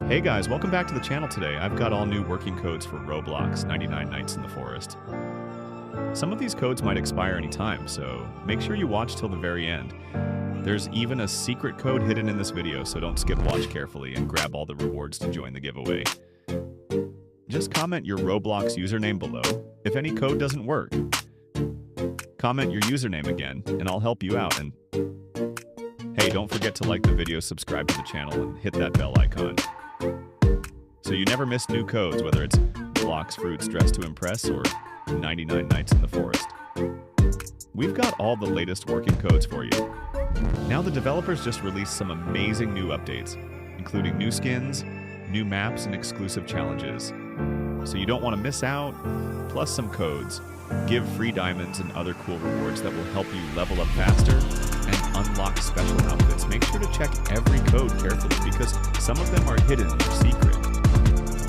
Hey guys, welcome back to the channel today. I've got all new working codes for Roblox 99 Nights in the Forest. Some of these codes might expire anytime, so make sure you watch till the very end. There's even a secret code hidden in this video, so don't skip watch carefully and grab all the rewards to join the giveaway. Just comment your Roblox username below. If any code doesn't work, comment your username again, and I'll help you out. And hey, don't forget to like the video, subscribe to the channel, and hit that bell icon, so you never miss new codes, whether it's blocks, fruits, dress to impress, or 99 Nights in the Forest. We've got all the latest working codes for you. Now the developers just released some amazing new updates, including new skins, new maps, and exclusive challenges. So you don't want to miss out, plus some codes. Give free diamonds and other cool rewards that will help you level up faster and unlock special outfits. Make sure to check every code carefully because some of them are hidden or secret.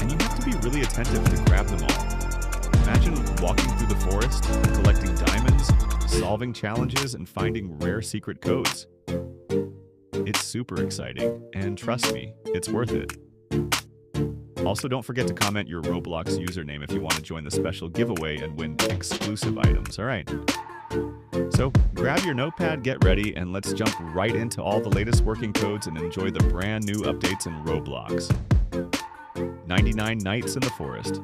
And you have to be really attentive to grab them all. Imagine walking through the forest, collecting diamonds, solving challenges, and finding rare secret codes. It's super exciting, and trust me, it's worth it. Also, don't forget to comment your Roblox username if you want to join the special giveaway and win exclusive items, alright? So, grab your notepad, get ready, and let's jump right into all the latest working codes and enjoy the brand new updates in Roblox. 99 Nights in the Forest.